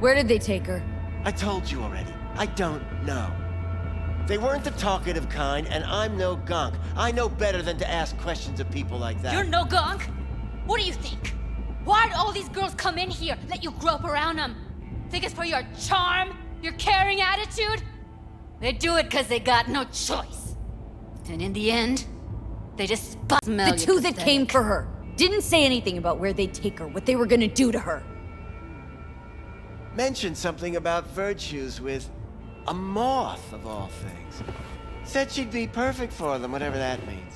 Where did they take her? I told you already. I don't know. They weren't the talkative kind, and I'm no gunk. I know better than to ask questions of people like that. You're no gunk? What do you think? Why'd all these girls come in here, let you grope around them? Think it's for your charm? Your caring attitude? They do it because they got no choice. And in the end, they just smell The two that came for her didn't say anything about where they'd take her, what they were gonna do to her. Mentioned something about virtues with a moth, of all things. Said she'd be perfect for them, whatever that means.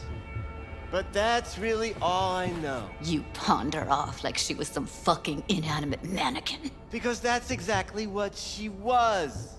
But that's really all I know. You pawned her off like she was some fucking inanimate mannequin. Because that's exactly what she was.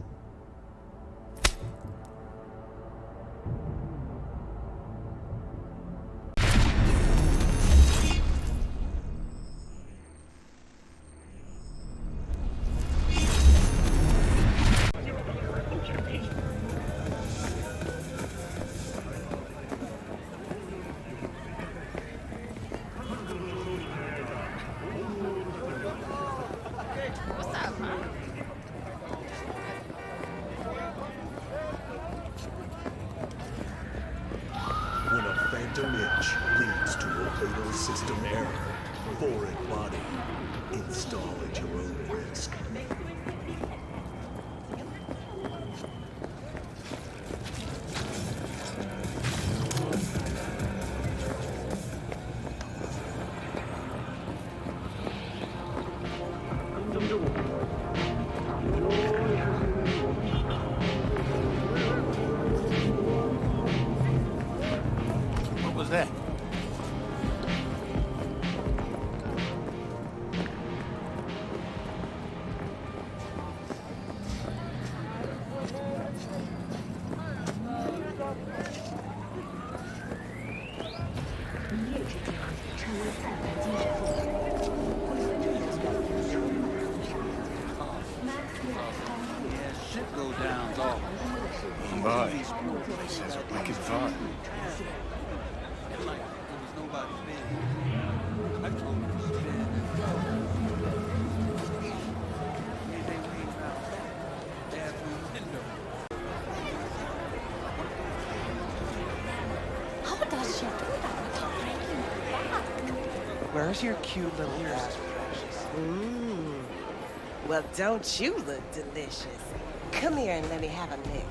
Where's your cute little ears? Well, don't you look delicious? Come here and let me have a lick.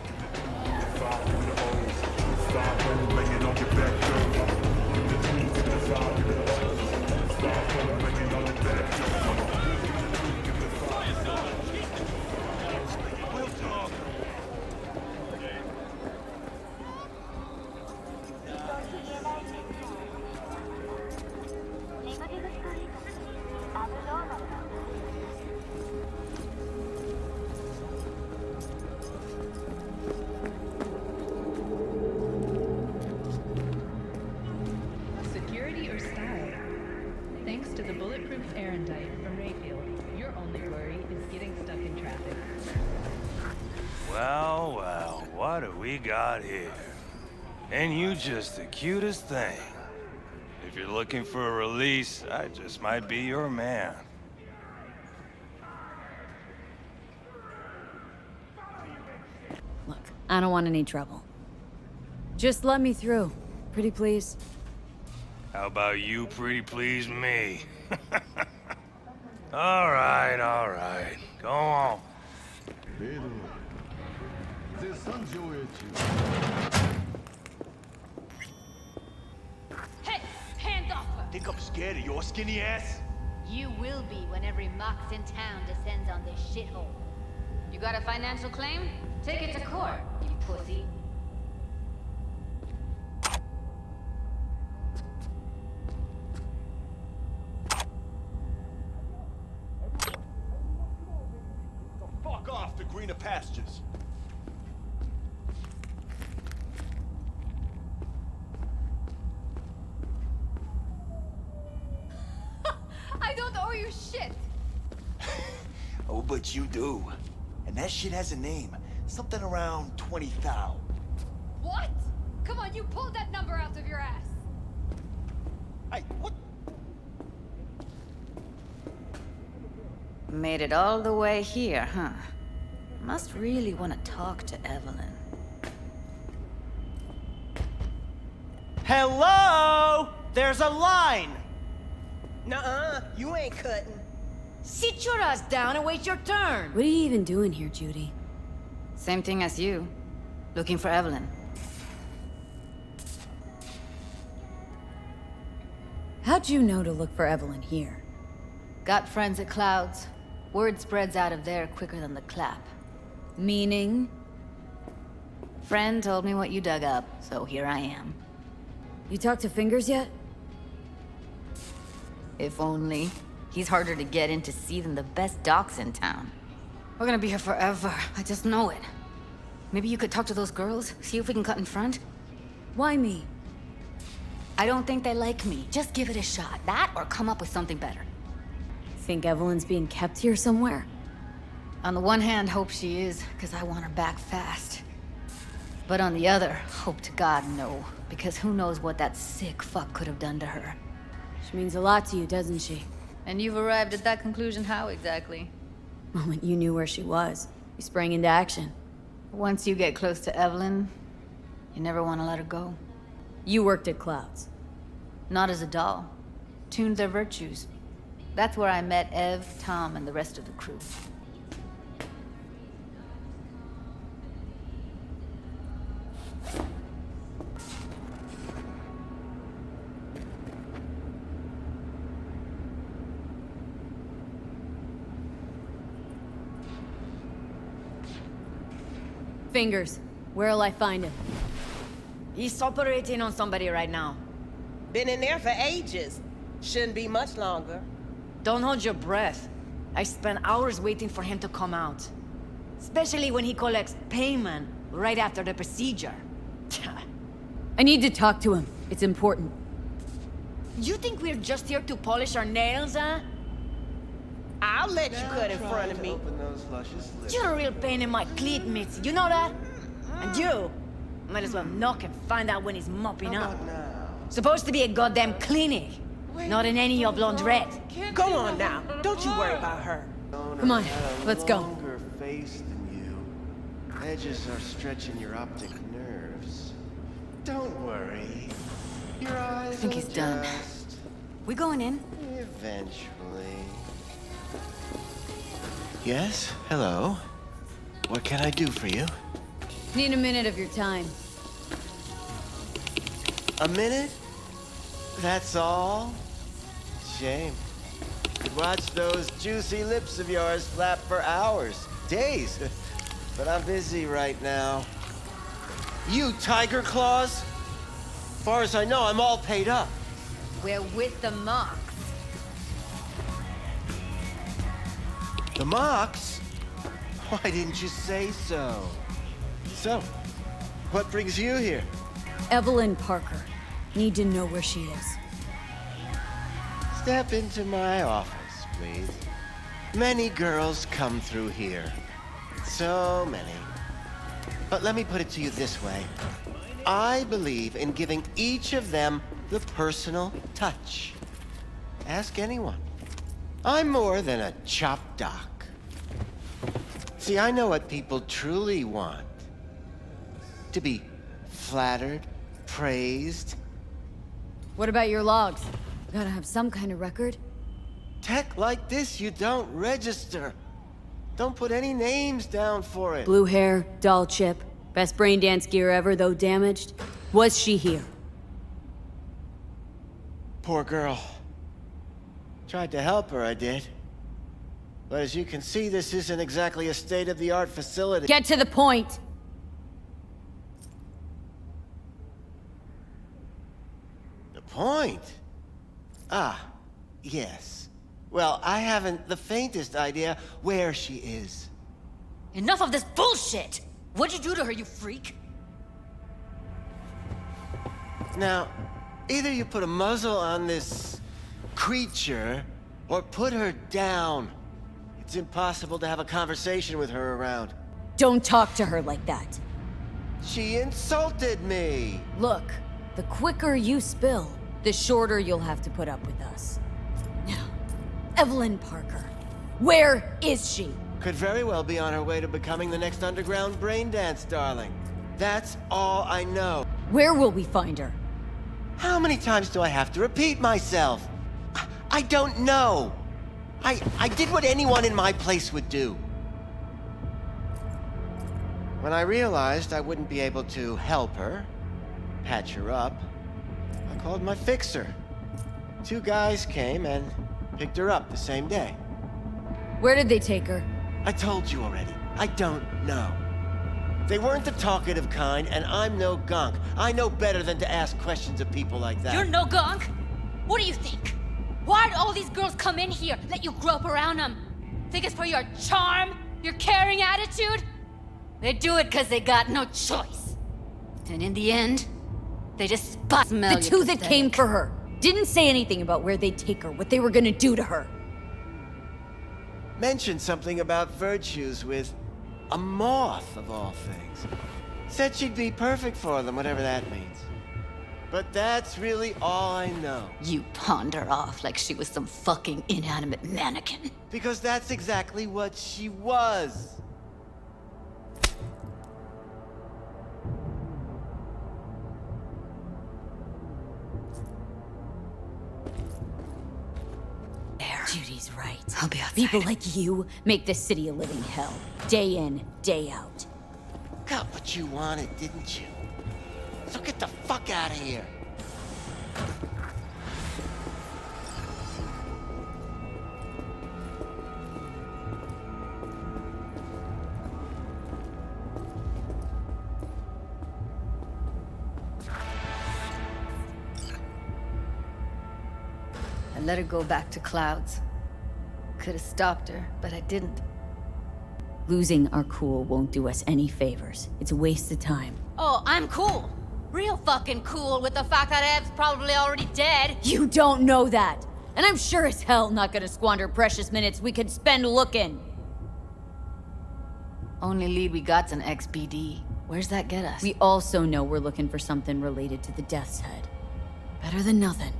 And you just the cutest thing. If you're looking for a release, I just might be your man. Look, I don't want any trouble. Just let me through, pretty please. How about you pretty please me? All right. Go on. Hey, hands off her! Think I'm scared of your skinny ass? You will be when every mox in town descends on this shithole. You got a financial claim? Take it to court, you pussy. Fuck off to greener pastures. I don't owe you shit! Oh, but you do. And that shit has a name. Something around 20,000. What? Come on, you pulled that number out of your ass! Hey, what? You made it all the way here, huh? Must really want to talk to Evelyn. Hello? There's a line! Nuh-uh, you ain't cutting. Sit your ass down and wait your turn. What are you even doing here, Judy? Same thing as you. Looking for Evelyn. How'd you know to look for Evelyn here? Got friends at Clouds. Word spreads out of there quicker than the clap. Meaning? Friend told me what you dug up, so here I am. You talked to Fingers yet? If only. He's harder to get in to see than the best docs in town. We're gonna be here forever. I just know it. Maybe you could talk to those girls, see if we can cut in front? Why me? I don't think they like me. Just give it a shot. That or come up with something better. Think Evelyn's being kept here somewhere? On the one hand, hope she is, because I want her back fast. But on the other, hope to God no, because who knows what that sick fuck could have done to her. She means a lot to you, doesn't she? And you've arrived at that conclusion how exactly? The moment you knew where she was, you sprang into action. Once you get close to Evelyn, you never want to let her go. You worked at Clouds. Not as a doll. Tuned their virtues. That's where I met Ev, Tom, and the rest of the crew. Fingers. Where'll I find him? He's operating on somebody right now. Been in there for ages. Shouldn't be much longer. Don't hold your breath. I spent hours waiting for him to come out. Especially when he collects payment right after the procedure. I need to talk to him. It's important. You think we're just here to polish our nails, huh? I'll let you cut in Try front of to me. Open those luscious lips. You're a real pain in my cleat, Mitzi. You know that? And you might as well knock and find out when he's mopping How up. about now? Supposed to be a goddamn clinic, not in any of your laundrette. Go on now. Don't you worry about her. Come on, Had a let's go. longer face than you. Edges are stretching your optic nerves. Don't worry. Your eyes I think will he's done. adjust We going in? eventually. Yes? Hello? What can I do for you? Need a minute of your time. A minute? That's all? Shame. Could watch those juicy lips of yours flap for hours, days. But I'm busy right now. You tiger claws? Far as I know, I'm all paid up. We're with the Mox. The Mox? Why didn't you say so? So, what brings you here? Evelyn Parker. Need to know where she is. Step into my office, please. Many girls come through here. So many. But let me put it to you this way. I believe in giving each of them the personal touch. Ask anyone. I'm more than a chop doc. See, I know what people truly want. To be flattered, praised. What about your logs? Gotta have some kind of record. Tech like this, you don't register. Don't put any names down for it. Blue hair, doll chip, best Braindance gear ever, though damaged. Was she here? Poor girl. Tried to help her, I did. But as you can see, this isn't exactly a state-of-the-art facility. Get to the point! The point? Ah, yes. Well, I haven't the faintest idea where she is. Enough of this bullshit! What'd you do to her, you freak? Now, either you put a muzzle on this creature, or put her down. It's impossible to have a conversation with her around. Don't talk to her like that. She insulted me! Look, the quicker you spill, the shorter you'll have to put up with us. Now, Evelyn Parker. Where is she? Could very well be on her way to becoming the next underground Braindance, darling. That's all I know. Where will we find her? How many times do I have to repeat myself? I don't know. I did what anyone in my place would do. When I realized I wouldn't be able to help her, patch her up, I called my fixer. 2 guys came and picked her up the same day. Where did they take her? I told you already. I don't know. They weren't the talkative kind, and I'm no gunk. I know better than to ask questions of people like that. You're no gunk? What do you think? Why'd all these girls come in here, let you grope around them? Think it's for your charm? Your caring attitude? They do it because they got no choice. And in the end, they just smell The 2 that came for her didn't say anything about where they'd take her, what they were gonna do to her. Mentioned something about virtues with a moth, of all things. Said she'd be perfect for them, whatever that means. But that's really all I know. You pawned her off like she was some fucking inanimate mannequin. Because that's exactly what she was. Judy's right. I'll be outside. People like you make this city a living hell. Day in, day out. Got what you wanted, didn't you? So get the fuck out of here. I let her go back to Clouds. Could have stopped her, but I didn't. Losing our cool won't do us any favors. It's a waste of time. Oh, I'm cool. Real fucking cool with the fact that Ev's probably already dead. You don't know that! And I'm sure as hell not gonna squander precious minutes we could spend looking. Only lead we got's an XBD. Where's that get us? We also know we're looking for something related to the Death's Head. Better than nothing.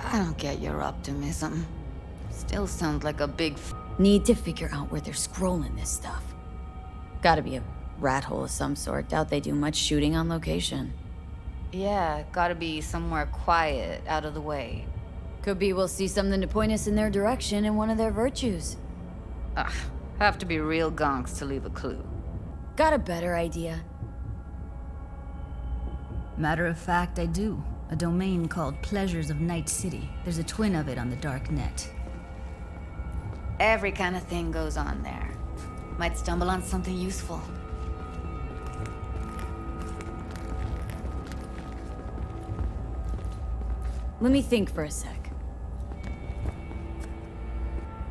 I don't get your optimism. Still sounds like a big Need to figure out where they're scrolling this stuff. Gotta be a rat hole of some sort. Doubt they do much shooting on location. Yeah, gotta be somewhere quiet, out of the way. Could be we'll see something to point us in their direction in one of their virtues. Ugh, have to be real gonks to leave a clue. Got a better idea? Matter of fact, I do. A domain called Pleasures of Night City. There's a twin of it on the dark net. Every kind of thing goes on there. Might stumble on something useful. Let me think for a sec.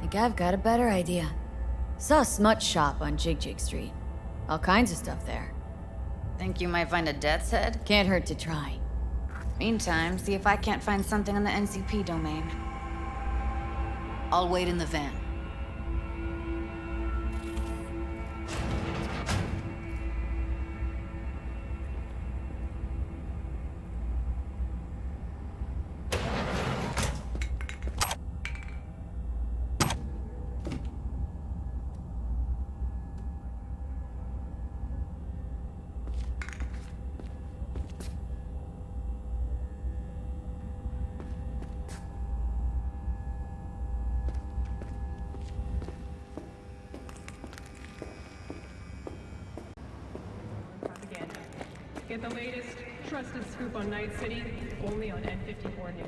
Think I've got a better idea. Saw a smut shop on Jig-Jig Street. All kinds of stuff there. Think you might find a death's head? Can't hurt to try. Meantime, see if I can't find something on the NCP domain. I'll wait in the van. Get the latest, trusted scoop on Night City, only on N54 News.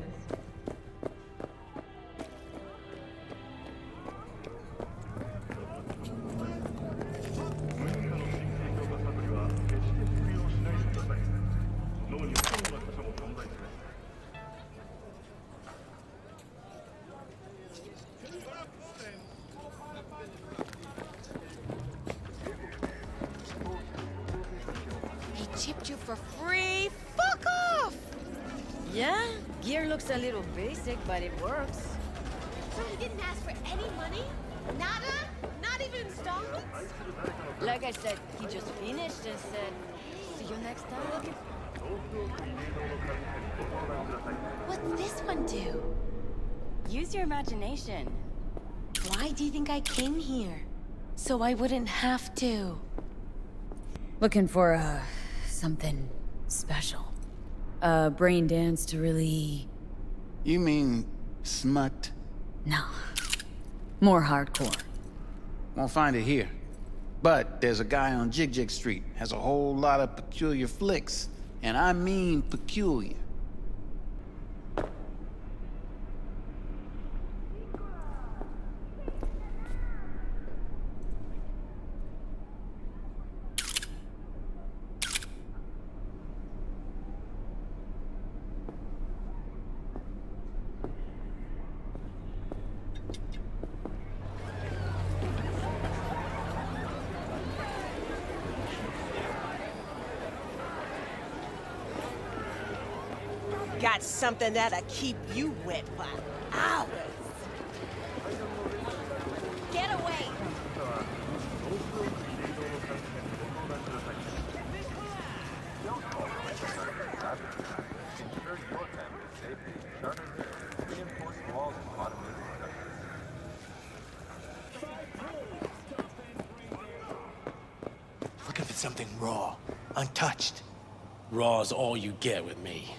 Chipped you for free? Fuck off! Yeah, gear looks a little basic, but it works. So he didn't ask for any money? Nada? Not even installments? Like I said, he just finished and said, see you next time. What's this one do? Use your imagination. Climb Why do you think I came here? So I wouldn't have to. Looking for, something special. A brain dance to really... You mean smut? No. More hardcore. Won't find it here. But there's a guy on Jig-Jig Street, has a whole lot of peculiar flicks. And I mean peculiar. Got something that'll keep you wet for hours. Get away! Looking for something raw, untouched. Raw's all you get with me.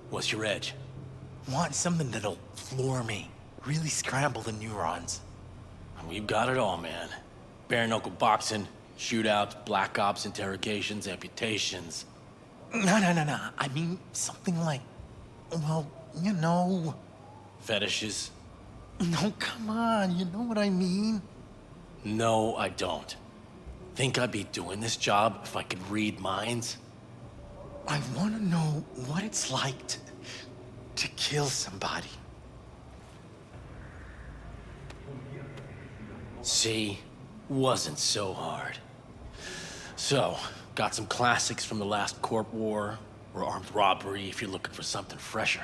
What's your edge? Want something that'll floor me. Really scramble the neurons. We've got it all, man. Bare knuckle boxing, shootouts, black ops, interrogations, amputations. No. I mean, something like, well, you know. Fetishes? No, come on, you know what I mean? No, I don't. Think I'd be doing this job if I could read minds? I want to know what it's like to kill somebody. See? Wasn't so hard. So, got some classics from the last Corp War, or armed robbery if you're looking for something fresher.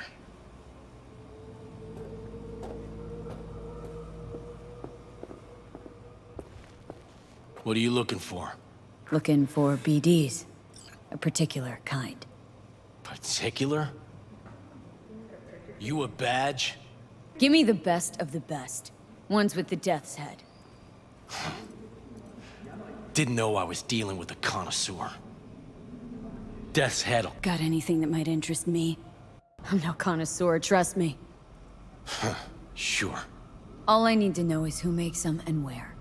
What are you looking for? Looking for BDs. A particular kind. Particular? You a badge? Give me the best of the best. Ones with the death's head. Didn't know I was dealing with a connoisseur. Death's head. Got anything that might interest me? I'm no connoisseur, trust me. Sure. All I need to know is who makes them and where.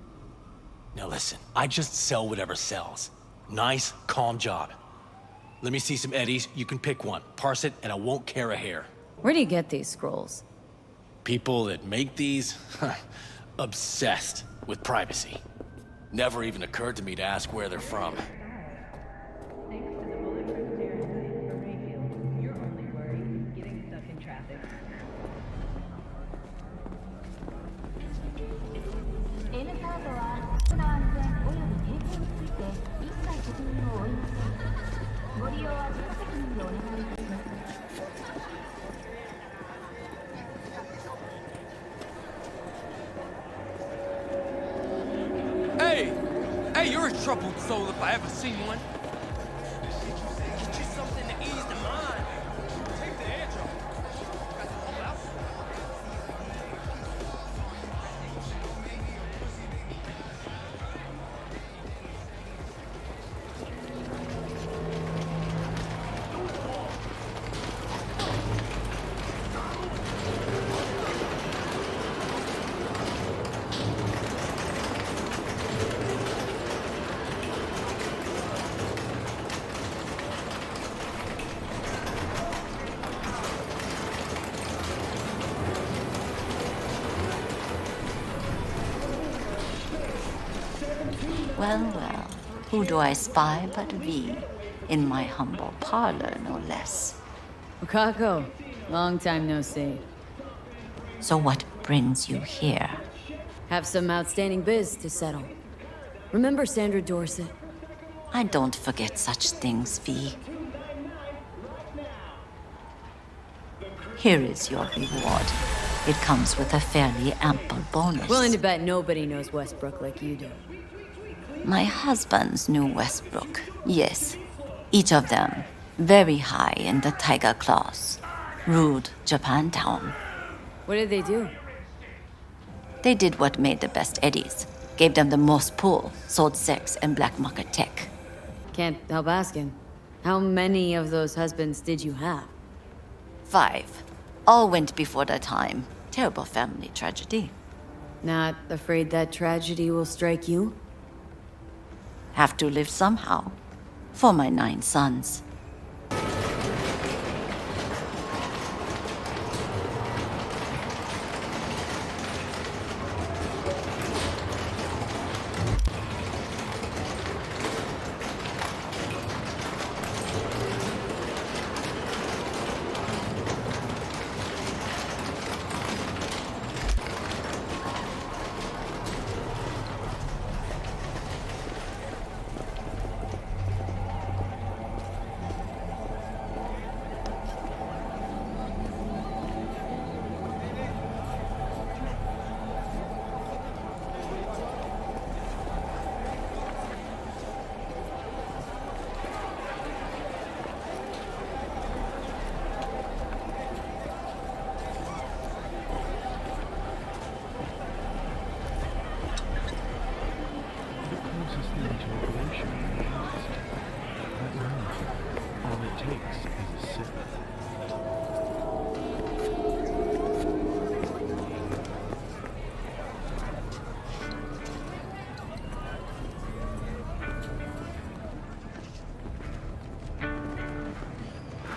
Now listen, I just sell whatever sells. Nice, calm job. Let me see some eddies, you can pick one. Parse it, and I won't care a hair. Where do you get these scrolls? People that make these, obsessed with privacy. Never even occurred to me to ask where they're from. Thanks to the bulletproof Fahrenheit from Rayfield, your only worry is getting stuck in traffic. Hey, you're a troubled soul if I ever seen one. Get you something to ease the mind. Take the edge off. Got the whole house. Well, who do I spy but thee? In my humble parlor, no less. Wakako, long time no see. So what brings you here? Have some outstanding biz to settle. Remember Sandra Dorset? I don't forget such things, V. Here is your reward. It comes with a fairly ample bonus. Willing to bet nobody knows Westbrook like you do. My husbands knew Westbrook, yes. Each of them very high in the Tiger Claws. Ruled Japantown. What did they do? They did what made the best eddies. Gave them the most pull, sold sex and black market tech. Can't help asking. How many of those husbands did you have? 5. All went before their time. Terrible family tragedy. Not afraid that tragedy will strike you? Have to live somehow. For my 9 sons.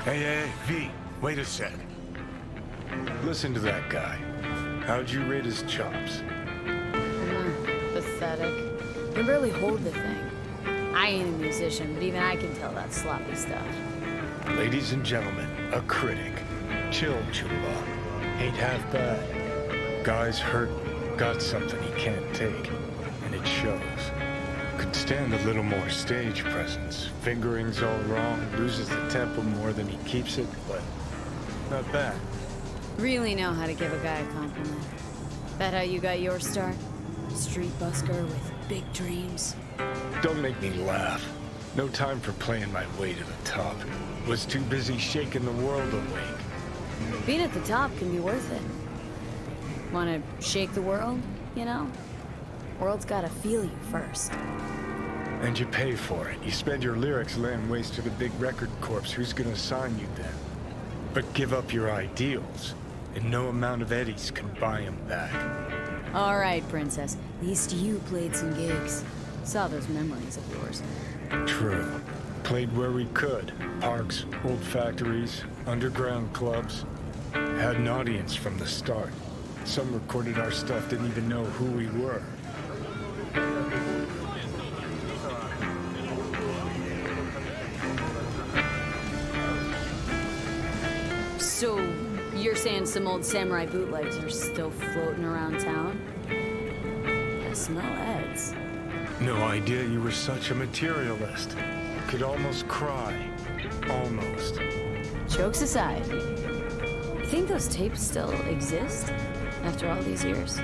Hey, V, wait a sec. Listen to that guy. How'd you rate his chops? Pathetic. Can barely hold the thing. I ain't a musician, but even I can tell that's sloppy stuff. Ladies and gentlemen, a critic. Chill, Chula. Ain't half bad. Guy's hurt, got something he can't take, and it shows. Could stand a little more stage presence. Fingering's all wrong, loses the tempo more than he keeps it, but not bad. Really know how to give a guy a compliment. That how you got your start? Street busker with big dreams? Don't make me laugh. No time for playing my way to the top. Was too busy shaking the world awake. Being at the top can be worth it. Wanna shake the world, you know? World's gotta feel you first. And you pay for it. You spend your lyrics laying waste to the big record corps. Who's gonna sign you then? But give up your ideals, and no amount of eddies can buy them back. All right, princess. At least you played some gigs. Saw those memories of yours. True. Played where we could. Parks, old factories, underground clubs. Had an audience from the start. Some recorded our stuff, didn't even know who we were. So, you're saying some old samurai bootlegs are still floating around town? I smell heads. No idea you were such a materialist. Could almost cry. Almost. Jokes aside, you think those tapes still exist after all these years?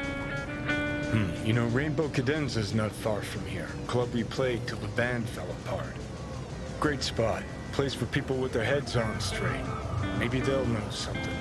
You know, Rainbow Cadenza's not far from here. Club we played till the band fell apart. Great spot. Place for people with their heads on straight. Maybe they'll know something.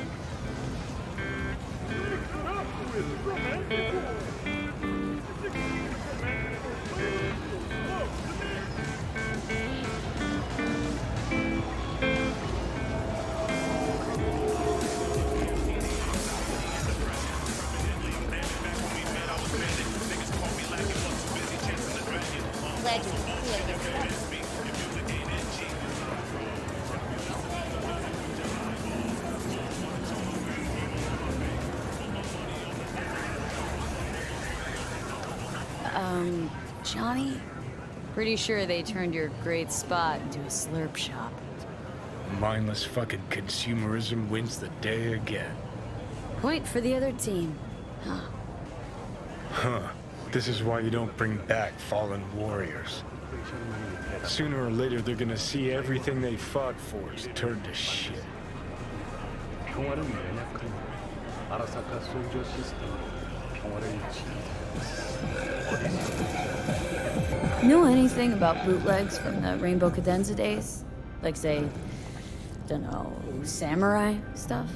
Johnny? Pretty sure they turned your great spot into a slurp shop. Mindless fucking consumerism wins the day again. Point for the other team. Huh. Huh. This is why you don't bring back fallen warriors. Sooner or later, they're gonna see everything they fought for is turned to shit. Know anything about bootlegs from the Rainbow Cadenza days? Like, say, dunno, samurai stuff?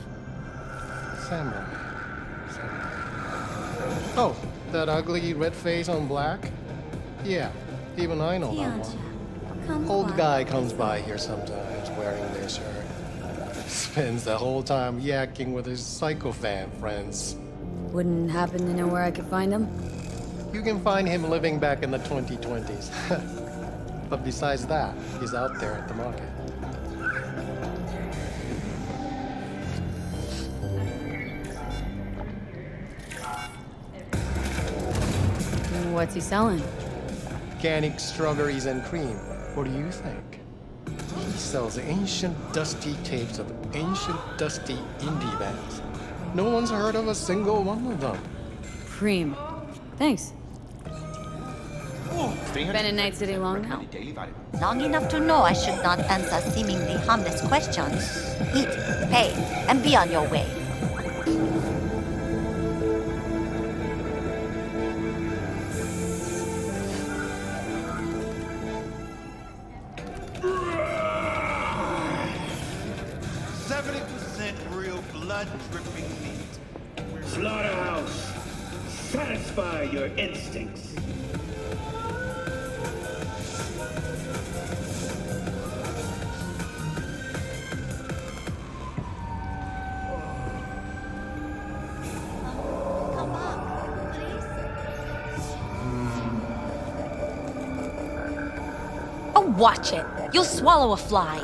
Samurai. Oh, that ugly red face on black? Yeah, even I know that one. Old guy comes by here sometimes wearing this shirt. Spends the whole time yakking with his psychophan friends. Wouldn't happen to know where I could find him? You can find him living back in the 2020s. But besides that, he's out there at the market. What's he selling? Organic strawberries and cream. What do you think? He sells ancient dusty tapes of ancient dusty indie bands. No one's heard of a single one of them. Cream. Thanks. Been in Night City long now? Long enough to know I should not answer seemingly harmless questions. Eat, pay, and be on your way. Blood-dripping meat. Slaughterhouse, satisfy your instincts. Oh, watch it. You'll swallow a fly.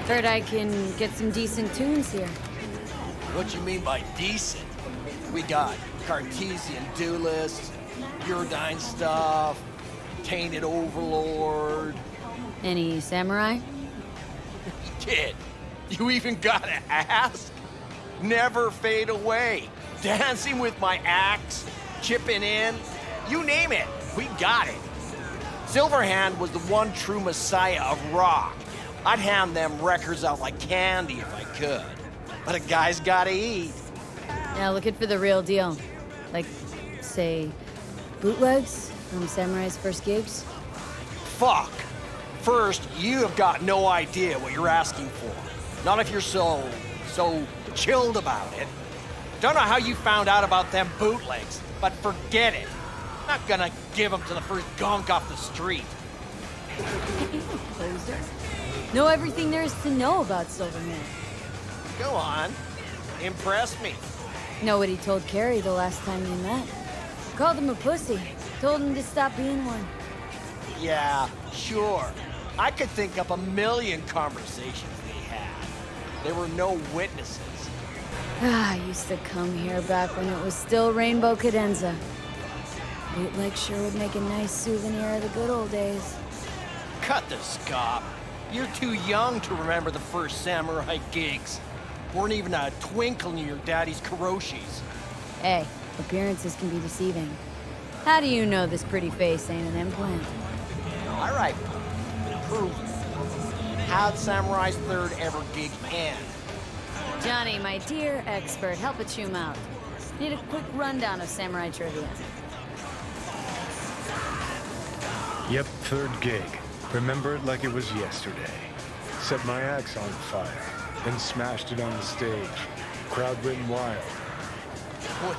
Heard I can get some decent tunes here. What you mean by decent? We got Cartesian duelists, Uridine stuff, Tainted Overlord. Any samurai? Kid, you even gotta ask? Never fade away. Dancing with my axe, chipping in, you name it, we got it. Silverhand was the one true messiah of rock. I'd hand them records out like candy if I could. But a guy's gotta eat. Yeah, looking for the real deal. Like, say, bootlegs from Samurai's first gigs? Fuck. First, you have got no idea what you're asking for. Not if you're so chilled about it. Don't know how you found out about them bootlegs, but forget it. Not gonna give them to the first gunk off the street. Poser. Know everything there is to know about Silverhand. Go on. Impress me. Know what he told Carrie the last time they met. Called him a pussy. Told him to stop being one. Yeah, sure. I could think up a million conversations they had. There were no witnesses. I used to come here back when it was still Rainbow Cadenza. Bootleg sure would make a nice souvenir of the good old days. Cut the scop. You're too young to remember the first samurai gigs. Weren't even a twinkle in your daddy's karoshis. Hey, appearances can be deceiving. How do you know this pretty face ain't an implant? All right, prove it. How'd Samurai's third ever gig end? Johnny, my dear expert, help a chum out. Need a quick rundown of samurai trivia. Yep, third gig. Remember it like it was yesterday. Set my axe on fire, then smashed it on the stage. Crowd went wild.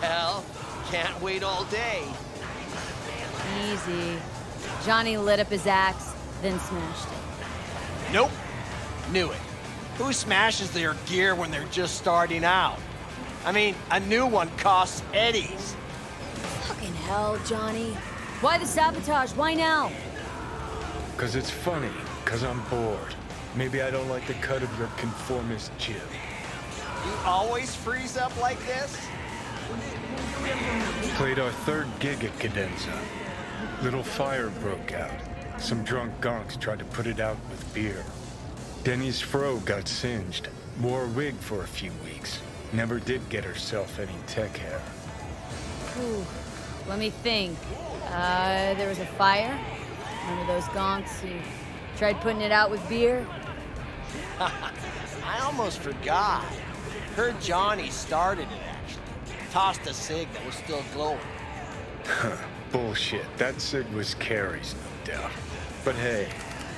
Well, can't wait all day. Easy. Johnny lit up his axe, then smashed it. Nope. Knew it. Who smashes their gear when they're just starting out? I mean, a new one costs eddies. Fucking hell, Johnny. Why the sabotage? Why now? 'Cause it's funny, 'cause I'm bored. Maybe I don't like the cut of your conformist jib. You always freeze up like this? Played our third gig at Cadenza. Little fire broke out. Some drunk gonks tried to put it out with beer. Denny's fro got singed. Wore a wig for a few weeks. Never did get herself any tech hair. Ooh, let me think. There was a fire. Remember those gonks who tried putting it out with beer? I almost forgot. Heard Johnny started it, actually. Tossed a cig that was still glowing. Bullshit. That cig was Carrie's, no doubt. But hey,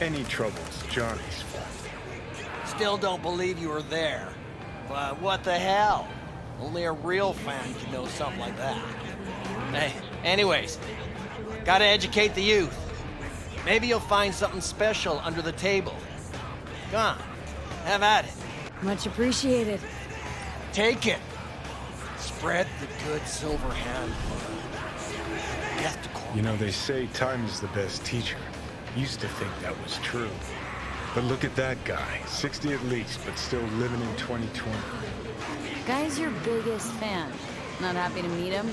any trouble's Johnny's fault. Still don't believe you were there. But what the hell? Only a real fan could know something like that. Hey, anyways, gotta educate the youth. Maybe you'll find something special under the table. Come on, have at it. Much appreciated. Take it. Spread the good silver hand. You know, they say time is the best teacher. Used to think that was true. But look at that guy, 60 at least, but still living in 2020. Guy's your biggest fan. Not happy to meet him?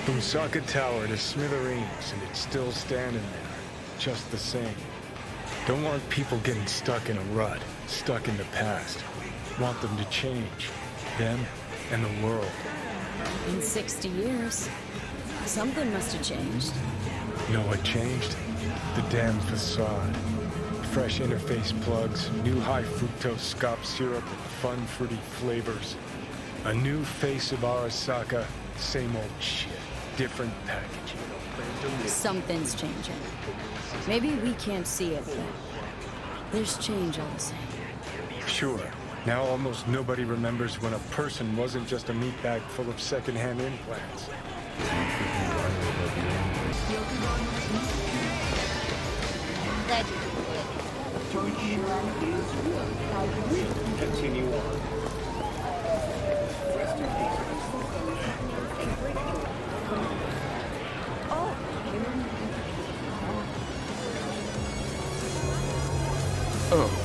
From Saka Tower to Smithereens, and it's still standing there, just the same. Don't want people getting stuck in a rut, stuck in the past. Want them to change. Them and the world. In 60 years, something must have changed. You know what changed? The damn facade. Fresh interface plugs, new high fructose scop syrup with fun fruity flavors. A new face of Arasaka, same old shit. Different packaging. Something's changing. Maybe we can't see it, but there's change all the same. Sure. Now almost nobody remembers when a person wasn't just a meat bag full of secondhand implants. Continue on. Oh.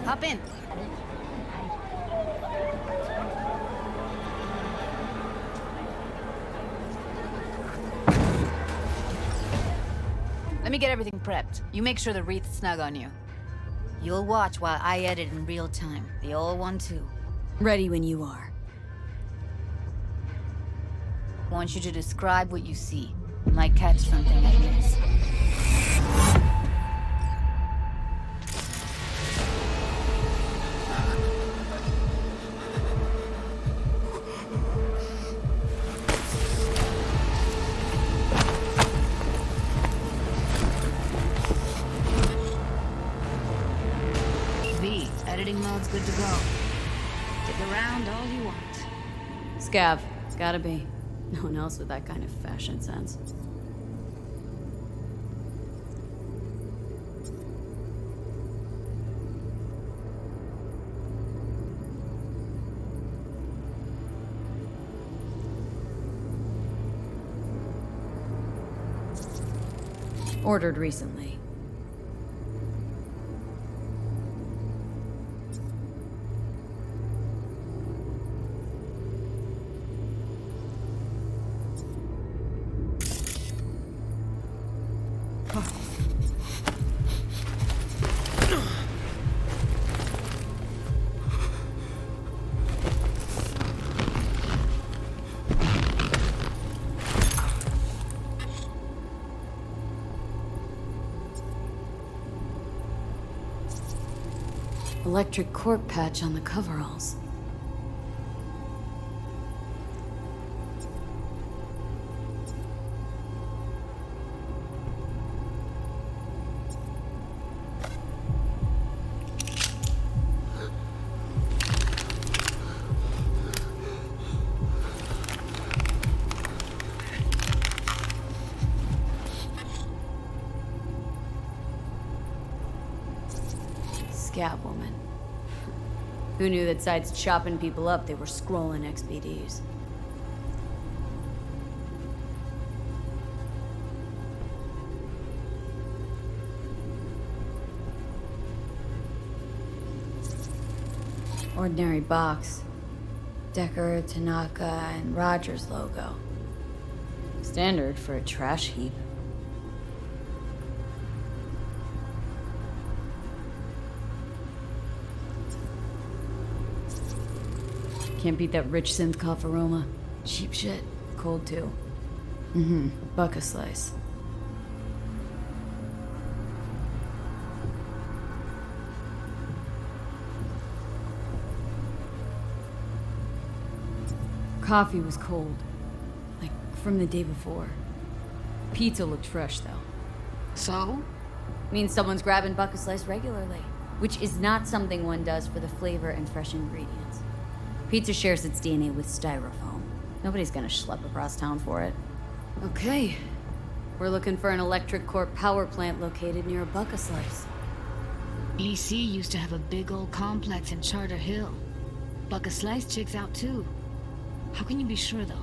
Hop in. Let me get everything prepped. You make sure the wreath's snug on you. You'll watch while I edit in real time. The old one, too. Ready when you are. Want you to describe what you see. You might catch something I miss. Editing mode's good to go. Dig around all you want. Scav. Gotta be. No one else with that kind of fashion sense. Ordered recently. Electric cork patch on the coveralls. Scat woman. Who knew that besides chopping people up, they were scrolling XBDs? Ordinary box. Decker, Tanaka, and Rogers logo. Standard for a trash heap. Can't beat that rich synth cough aroma. Cheap shit. Cold too. Buck a slice. Coffee was cold. Like from the day before. Pizza looked fresh though. So? Means someone's grabbing buck a slice regularly. Which is not something one does for the flavor and fresh ingredients. Pizza shares its DNA with styrofoam. Nobody's gonna schlep across town for it. Okay. We're looking for an electric core power plant located near a buck a slice. EC used to have a big old complex in Charter Hill. Buck a slice checks out too. How can you be sure though?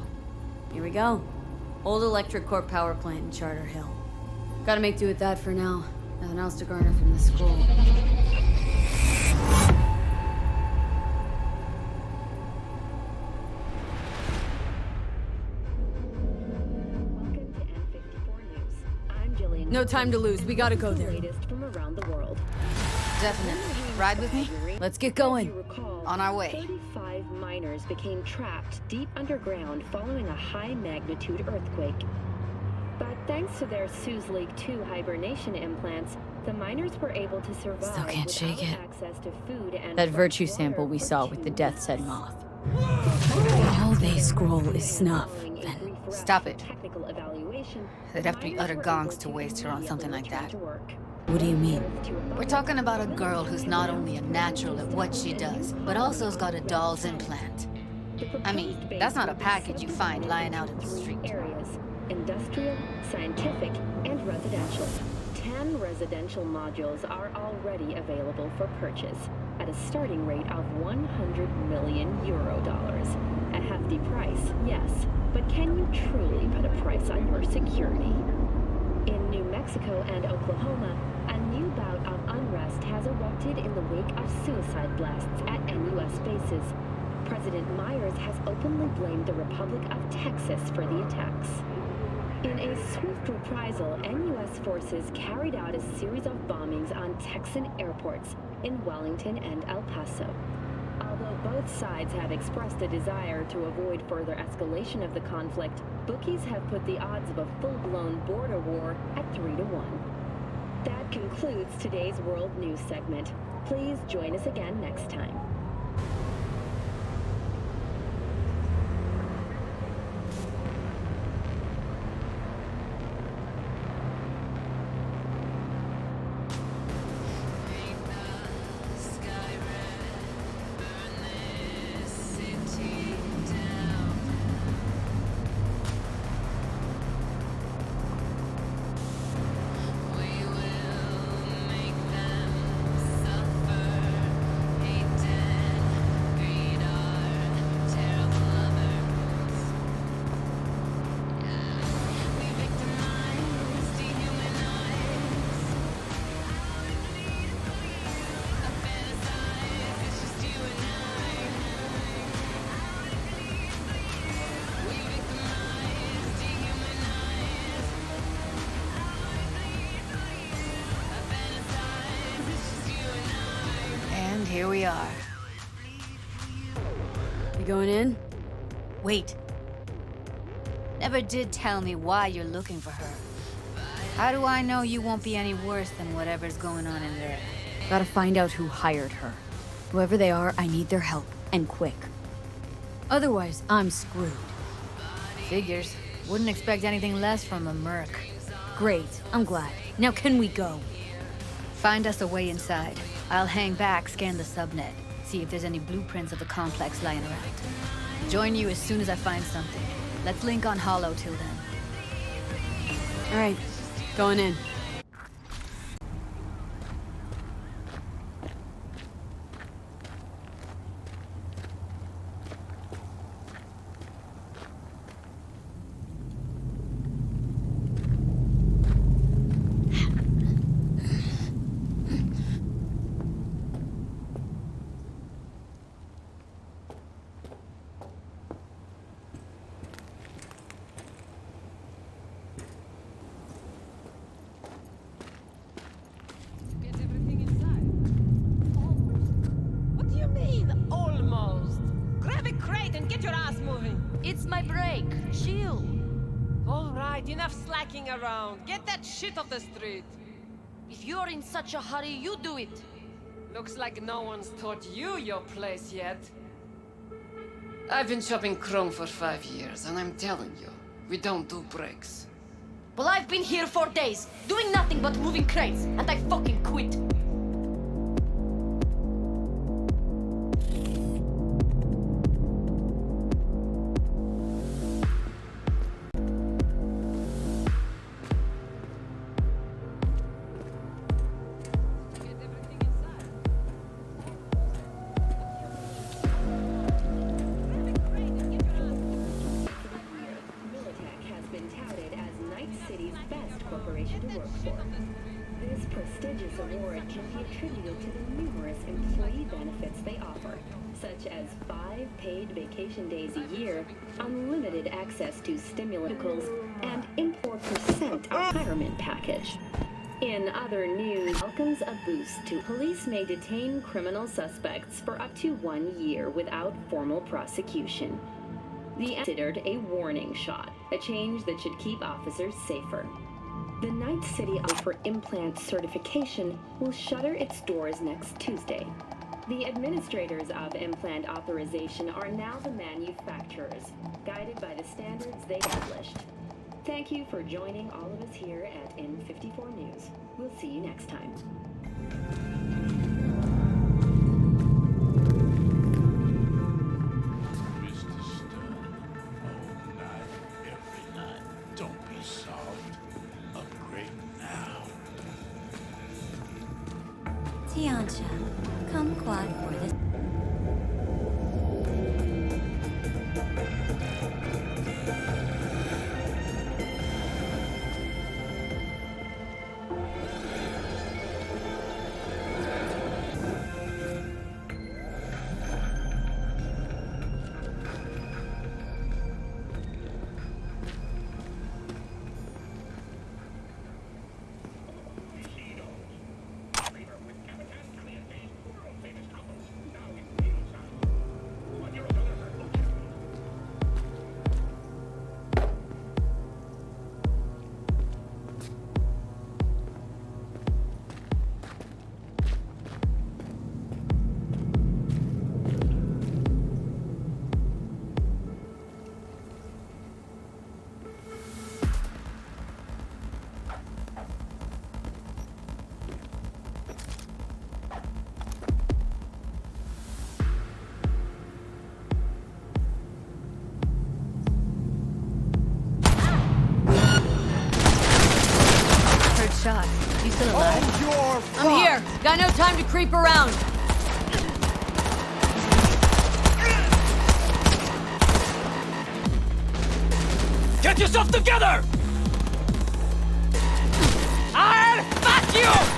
Here we go. Old electric core power plant in Charter Hill. Gotta make do with that for now. Nothing else to garner from the scroll. No time to lose. We gotta go there. Latest from around the world. Definitely. Ride with me? Let's get going. On our way. 35 miners became trapped deep underground following a high-magnitude earthquake. But thanks to their Suez Lake 2 hibernation implants, the miners were able to survive Still can't shake without it. access to food and That fresh virtue water sample we for saw with 2 the death's head months. moth. All they scroll is snuff. Then Stop it. Technical evaluation, They'd have to be utter gongs to waste her on something like that. What do you mean? We're talking about a girl who's not only a natural at what she does, but also has got a doll's implant. I mean, that's not a package you find lying out in the street. Areas: industrial, scientific, and residential. 10 residential modules are already available for purchase at a starting rate of 100 million euro dollars. A hefty price, yes, but can you truly put a price on your security? In New Mexico and Oklahoma, a new bout of unrest has erupted in the wake of suicide blasts at NUS bases. President Myers has openly blamed the Republic of Texas for the attacks. In a swift reprisal, NUS forces carried out a series of bombings on Texan airports in Wellington and El Paso. Although both sides have expressed a desire to avoid further escalation of the conflict, bookies have put the odds of a full-blown border war at 3-1. That concludes today's World News segment. Please join us again next time. Here we are. You going in? Wait. Never did tell me why you're looking for her. How do I know you won't be any worse than whatever's going on in there? Gotta find out who hired her. Whoever they are, I need their help, and quick. Otherwise, I'm screwed. Figures. Wouldn't expect anything less from a merc. Great, I'm glad. Now can we go? Find us a way inside. I'll hang back, scan the subnet, see if there's any blueprints of the complex lying around. Join you as soon as I find something. Let's link on Hollow till then. All right, going in. It's my break. Chill. All right, enough slacking around. Get that shit off the street. If you're in such a hurry, you do it. Looks like no one's taught you your place yet. I've been shopping Chrome for 5 years, and I'm telling you, we don't do breaks. Well, I've been here 4 days, doing nothing but moving crates, and I fucking quit. This prestigious award can be attributed to the numerous employee benefits they offer, such as 5 paid vacation days a year, unlimited access to stimulants, and 4% retirement package. In other news, welcomes a boost to police may detain criminal suspects for up to 1 year without formal prosecution. The considered a warning shot, a change that should keep officers safer. The Night City for implant certification will shutter its doors next Tuesday. The administrators of implant authorization are now the manufacturers, guided by the standards they established. Thank you for joining all of us here at N54 News. We'll see you next time. Tiancha, come quad for this. Shot. You still alive? I'm here. Got no time to creep around. Get yourself together! I'll fuck you!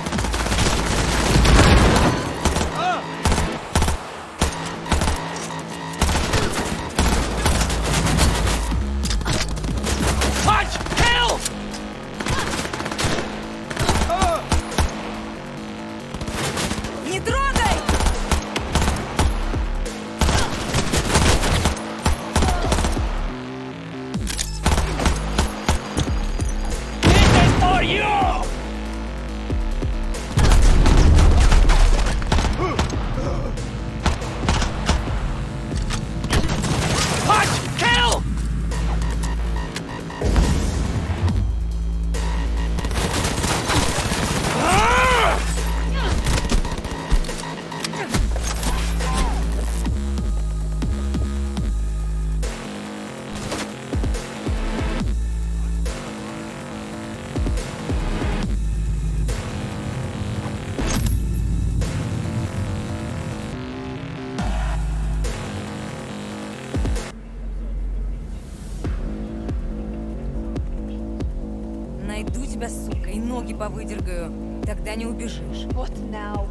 тебя, сука, и ноги повыдергаю. Тогда не убежишь. What now?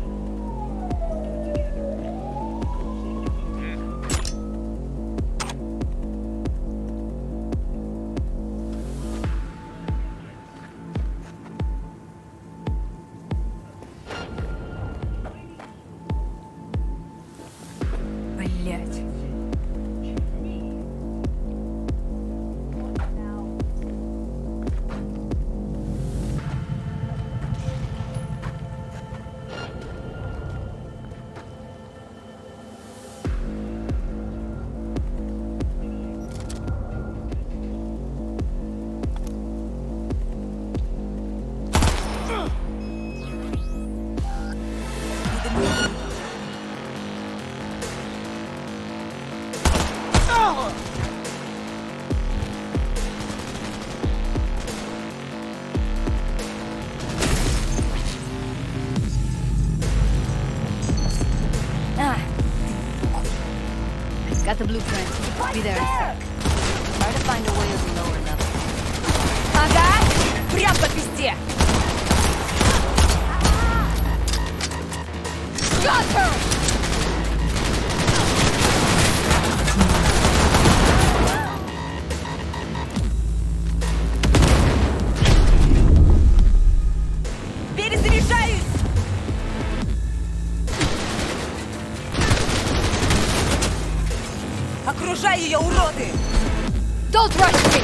Блять. Got the blueprint. Be there in a sec. Try to find a way to the lower level. Ага! Прям по пизде! Got her! Перезаряжаюсь! Окружай ее, уроды! Don't rush me!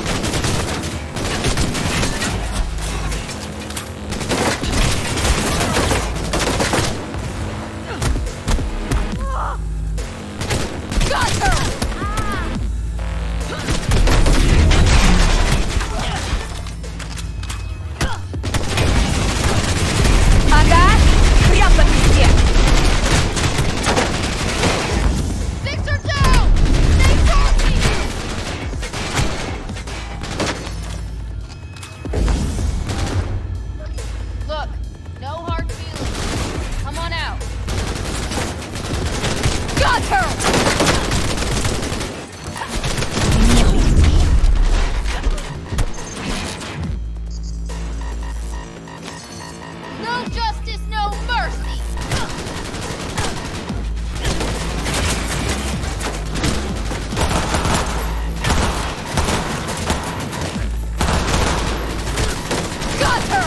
Got her! Ага! Прям по пизде! Six are down! Stay salty! Look, no hard feelings. Come on out. Got her! No justice, no mercy! Got her!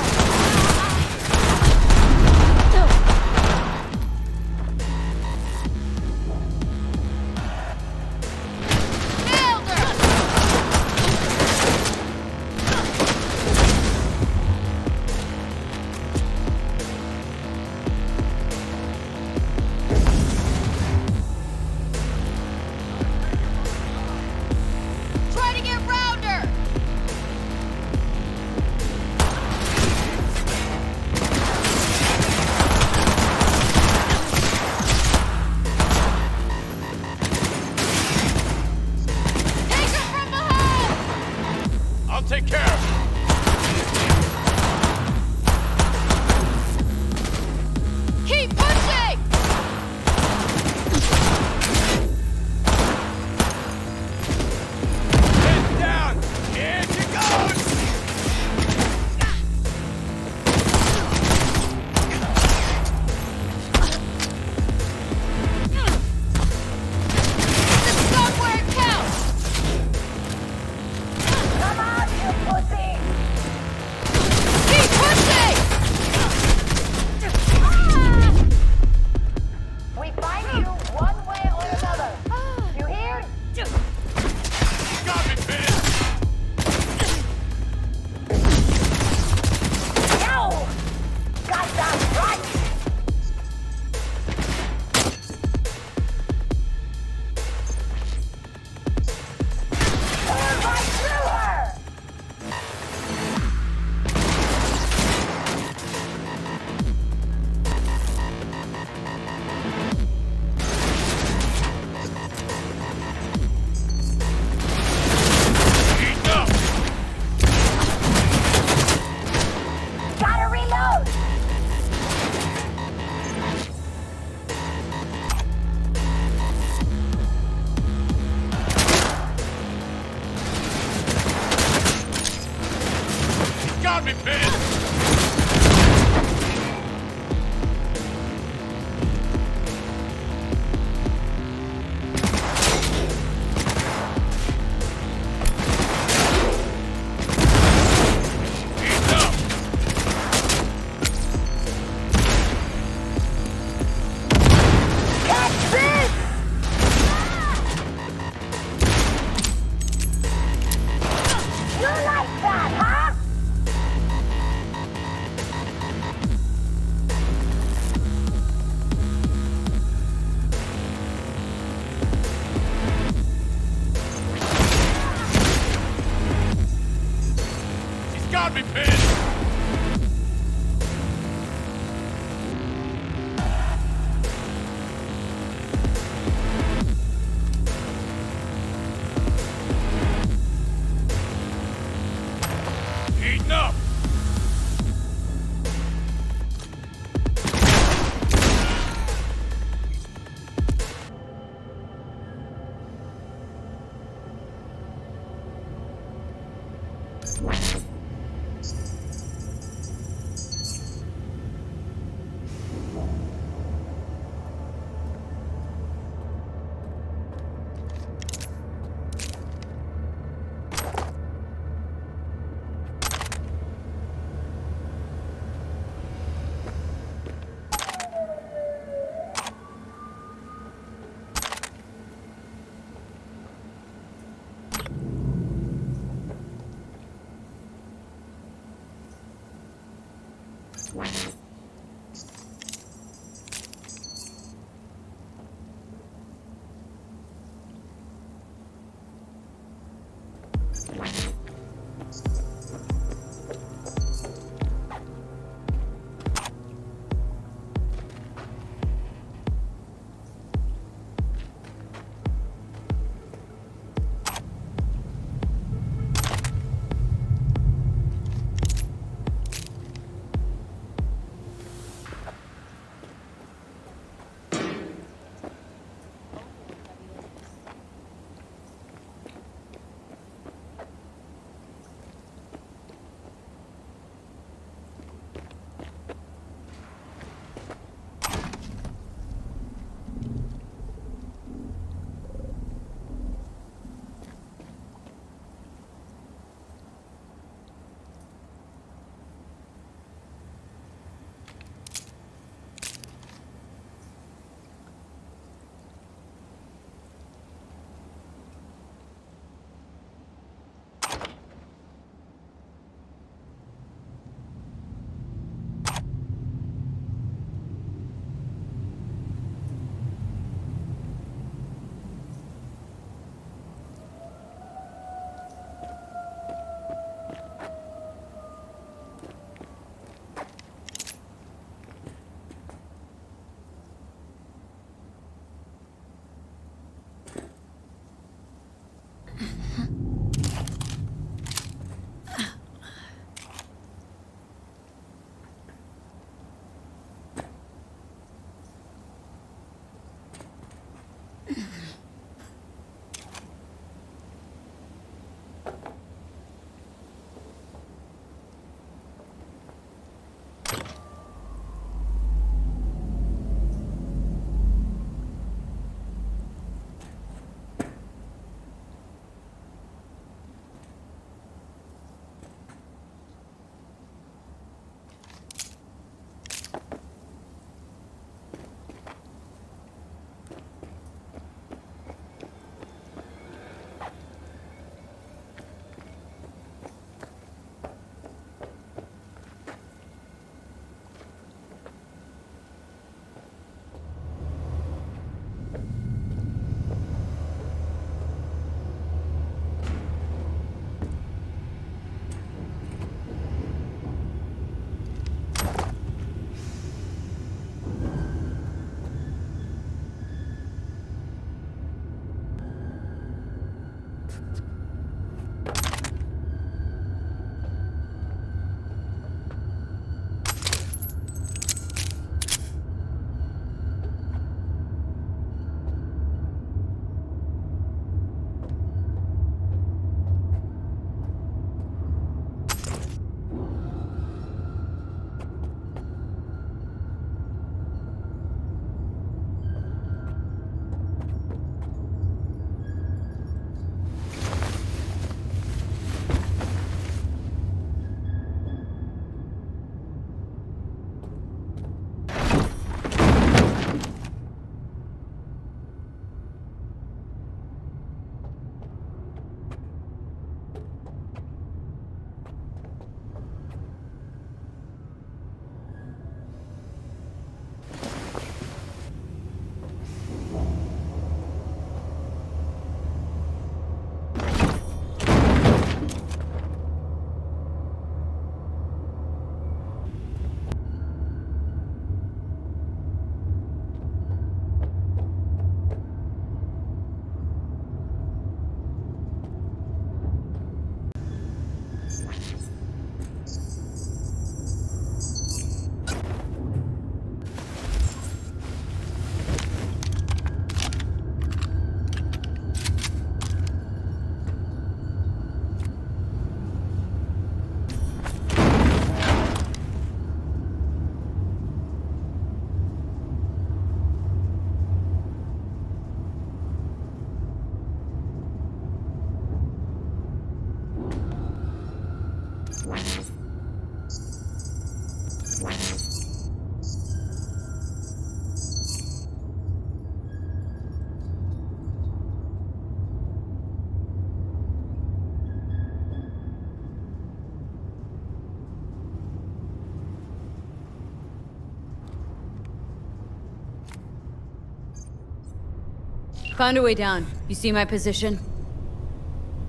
Found a way down. You see my position?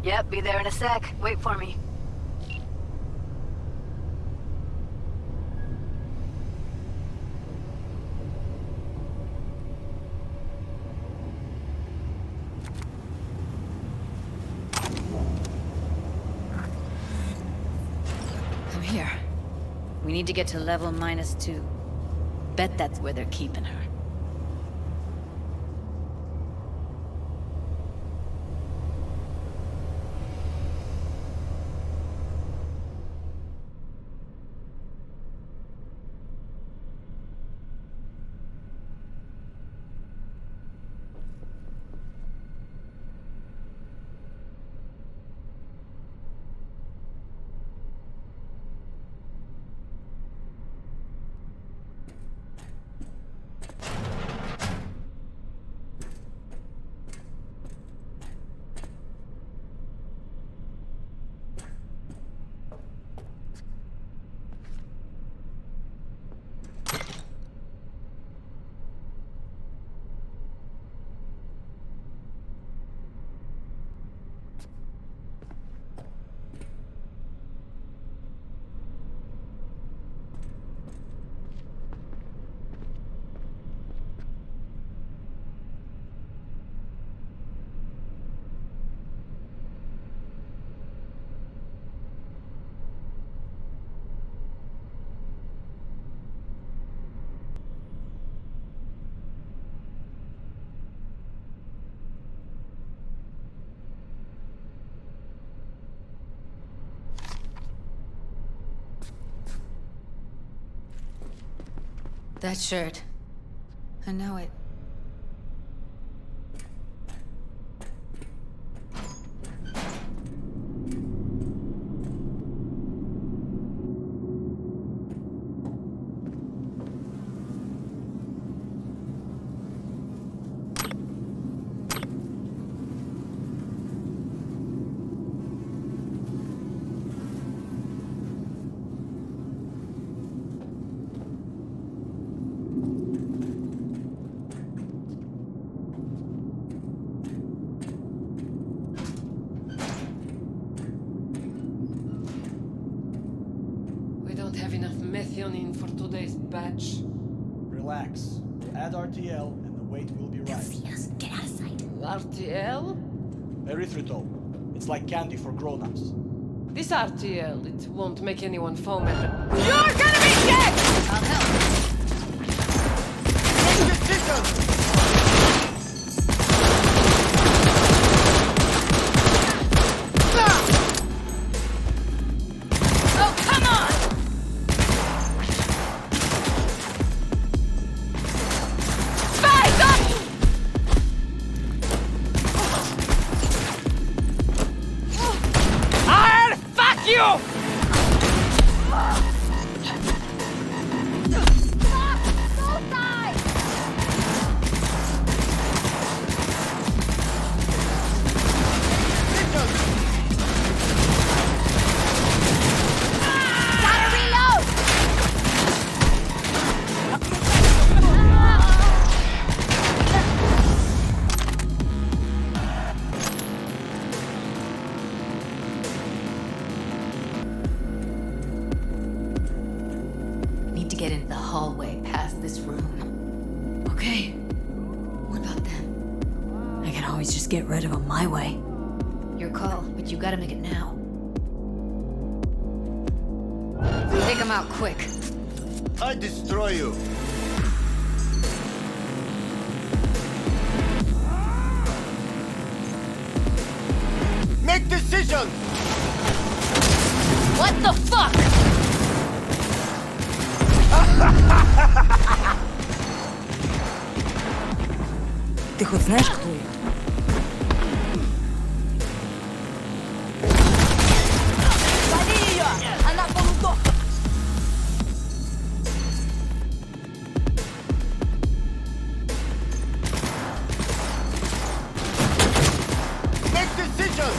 Yep, be there in a sec. Wait for me. I'm here. We need to get to level -2. Bet that's where they're keeping her. That shirt. I know it. For today's batch. Relax. Add RTL and the weight will be right. Get out of sight. RTL? Erythritol. It's like candy for grown-ups. This RTL, it won't make anyone foam at the... You're gonna be dead! I'll help. Get rid of them my way. Your call, but you gotta make it now. Take them out quick. I destroy you. Make decisions! What the fuck? Ты хоть знаешь, кто я? Она полудохла! Make decisions!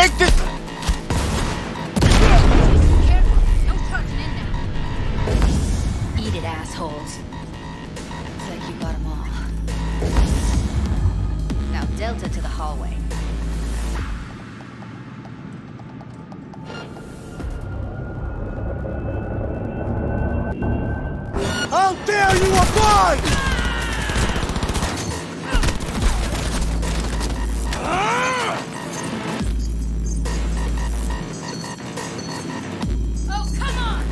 Make this... Eat it, assholes. Looks like you got them all. Now Delta to the hallway. How dare you abide! Oh, come on!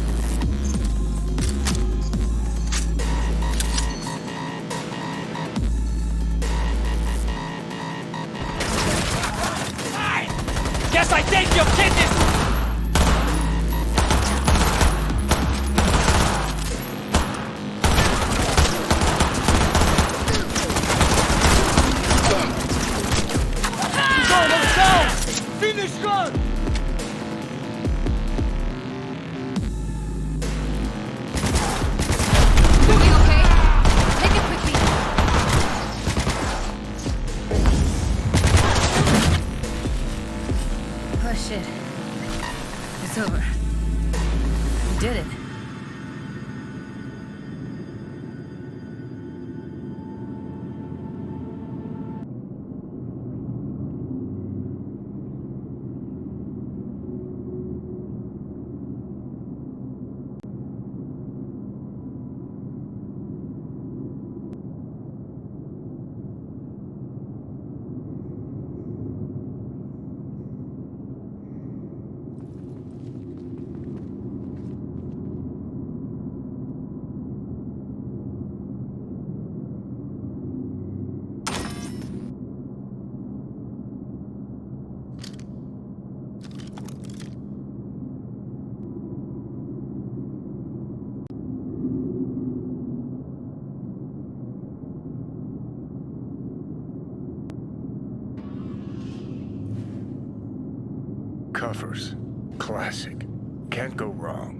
Guess I think you'll get this! Finish gun! Moving okay? Take it quickly. Oh shit. It's over. We did it. Covers. Classic. Can't go wrong.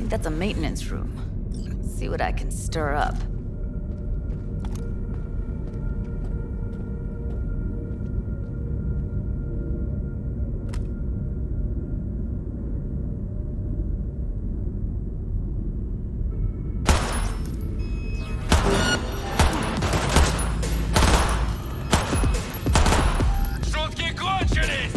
That's a maintenance room. See what I can stir up. Шутки кончились!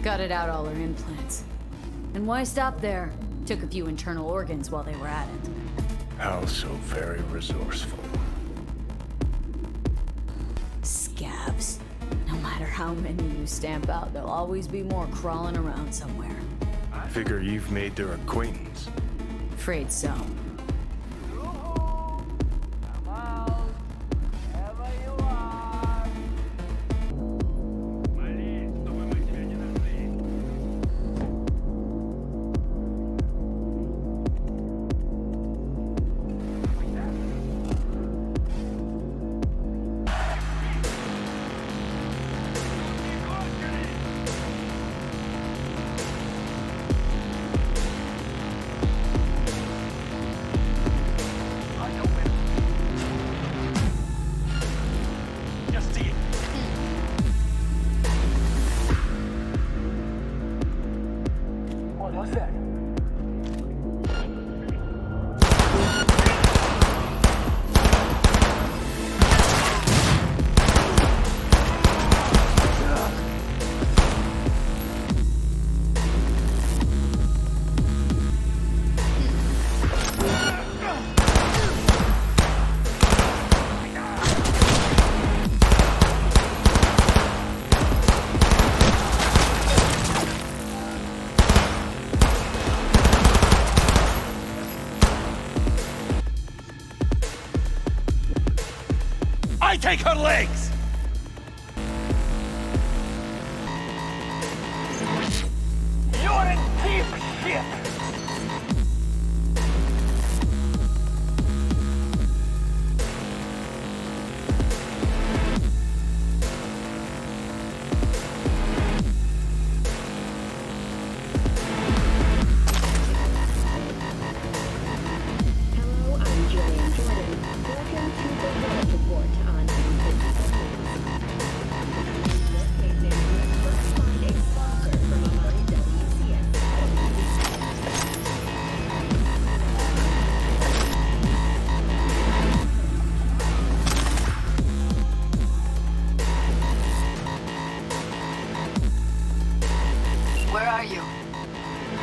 Gutted out all her implants. And why stop there? Took a few internal organs while they were at it. How so very resourceful. Scabs. No matter how many you stamp out, there'll always be more crawling around somewhere. Figure you've made their acquaintance. Afraid so. Take her legs! You're in deep shit!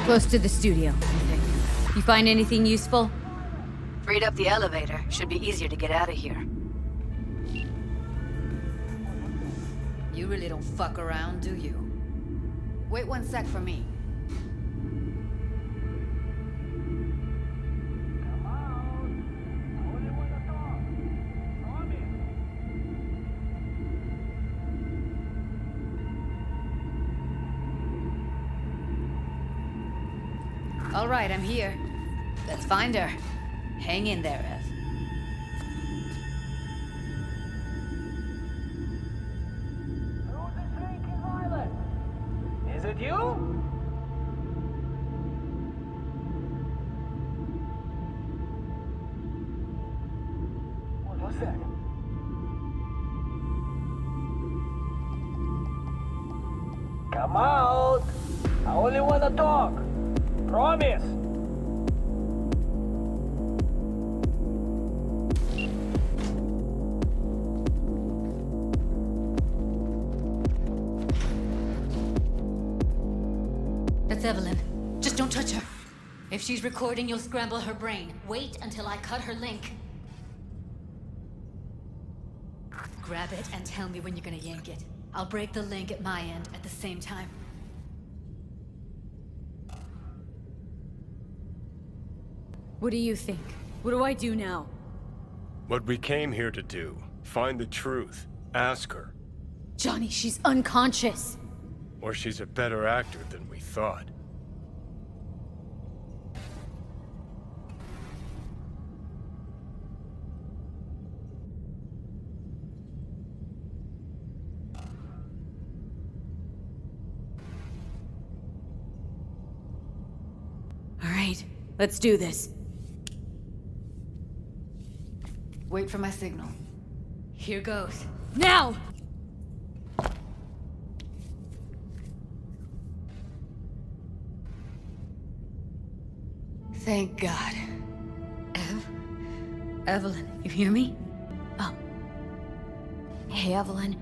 Close to the studio, I think. You find anything useful? Freed up the elevator. Should be easier to get out of here. You really don't fuck around, do you? Wait 1 sec for me. All right, I'm here. Let's find her. Hang in there, Ev. Is it you? Hold on a sec. Come out! I only wanna talk. Promise! That's Evelyn. Just don't touch her. If she's recording, you'll scramble her brain. Wait until I cut her link. Grab it and tell me when you're gonna yank it. I'll break the link at my end at the same time. What do you think? What do I do now? What we came here to do. Find the truth. Ask her. Johnny, she's unconscious. Or she's a better actor than we thought. All right, let's do this. Wait for my signal. Here goes. Now! Thank God. Evelyn, you hear me? Oh. Hey, Evelyn.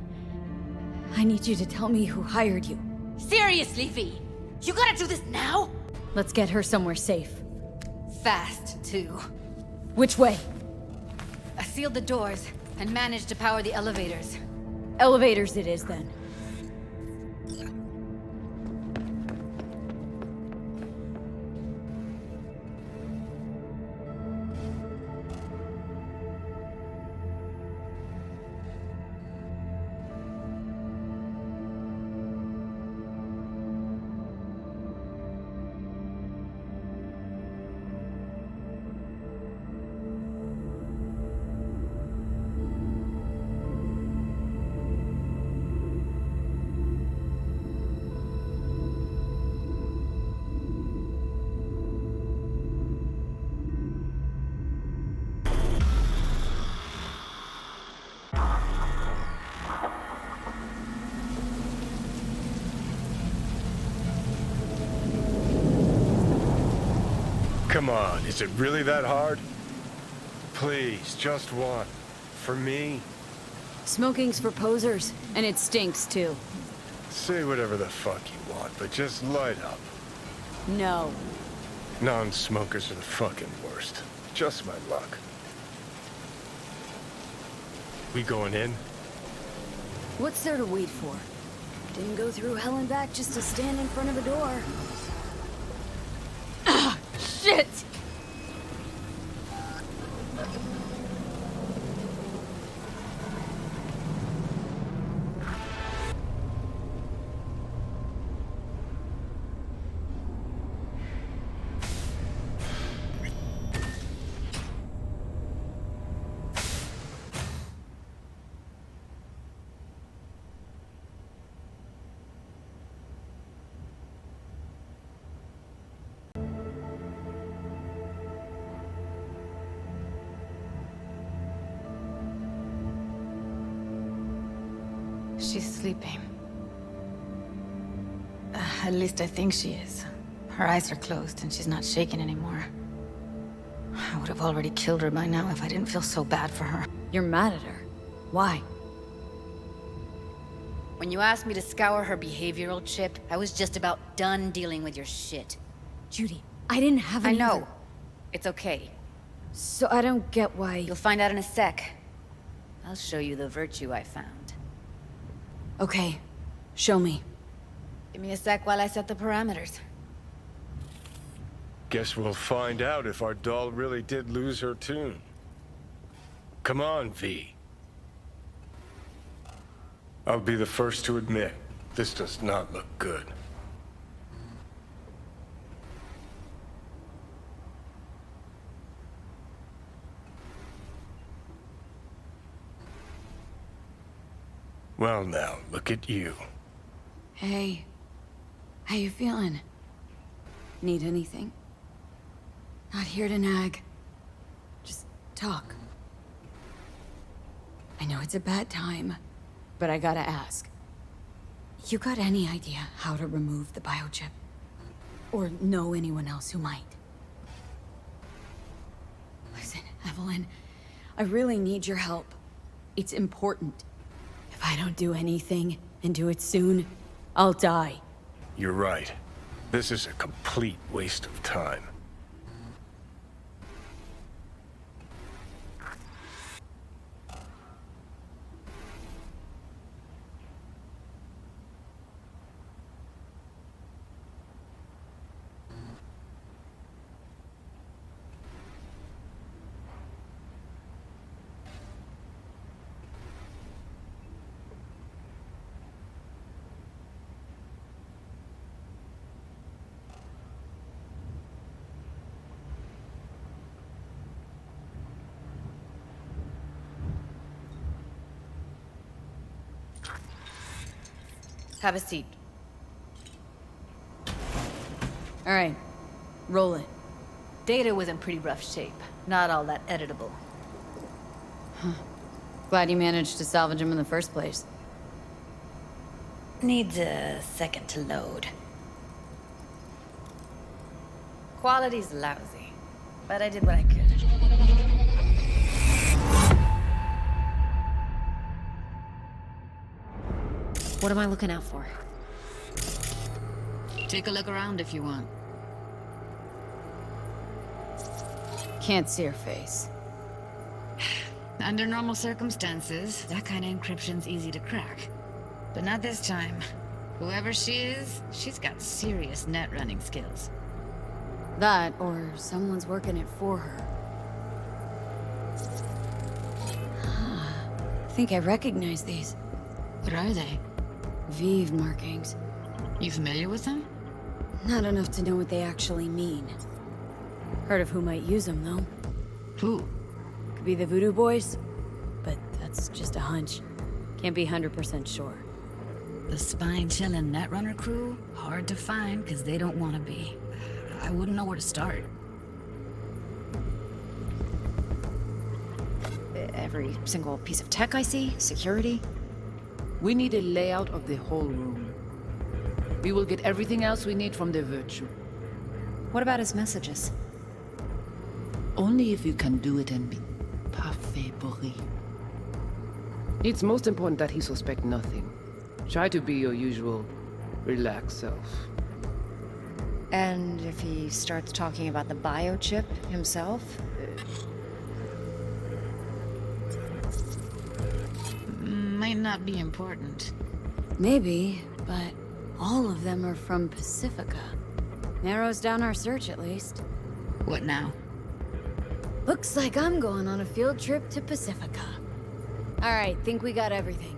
I need you to tell me who hired you. Seriously, V? You gotta do this now? Let's get her somewhere safe. Fast, too. Which way? I sealed the doors and managed to power the elevators. Elevators it is, then. Come on, is it really that hard? Please, just one. For me? Smoking's for posers, and it stinks too. Say whatever the fuck you want, but just light up. No. Non-smokers are the fucking worst. Just my luck. We going in? What's there to wait for? Didn't go through hell and back just to stand in front of a door. Ah, shit! She's sleeping. At least I think she is. Her eyes are closed and she's not shaking anymore. I would have already killed her by now if I didn't feel so bad for her. You're mad at her. Why? When you asked me to scour her behavioral chip, I was just about done dealing with your shit. Judy, I didn't have any I know. other- It's okay. So I don't get why... You'll find out in a sec. I'll show you the virtue I found. Okay, show me. Give me a sec while I set the parameters. Guess we'll find out if our doll really did lose her tune. Come on, V. I'll be the first to admit, this does not look good. Well now, look at you. Hey, how you feeling? Need anything? Not here to nag. Just talk. I know it's a bad time, but I gotta ask. You got any idea how to remove the biochip? Or know anyone else who might? Listen, Evelyn, I really need your help. It's important. If I don't do anything, and do it soon, I'll die. You're right. This is a complete waste of time. Have a seat. All right, roll it. Data was in pretty rough shape. Not all that editable. Glad you managed to salvage him in the first place. Needs a second to load. Quality's lousy, but I did what I could. What am I looking out for? Take a look around if you want. Can't see her face. Under normal circumstances, that kind of encryption's easy to crack. But not this time. Whoever she is, she's got serious net running skills. That, or someone's working it for her. I think I recognize these. What are they? Vive markings. You familiar with them? Not enough to know what they actually mean. Heard of who might use them, though. Who? Could be the Voodoo Boys, but that's just a hunch. Can't be 100% sure. The spine-chilling Netrunner crew? Hard to find, because they don't want to be. I wouldn't know where to start. Every single piece of tech I see, security. We need a layout of the whole room. We will get everything else we need from the Virtue. What about his messages? Only if you can do it and be parfait bourré. It's most important that he suspect nothing. Try to be your usual, relaxed self. And if he starts talking about the biochip himself? Might not be important. Maybe, but all of them are from Pacifica. Narrows down our search, at least. What now? Looks like I'm going on a field trip to Pacifica. Alright, think we got everything.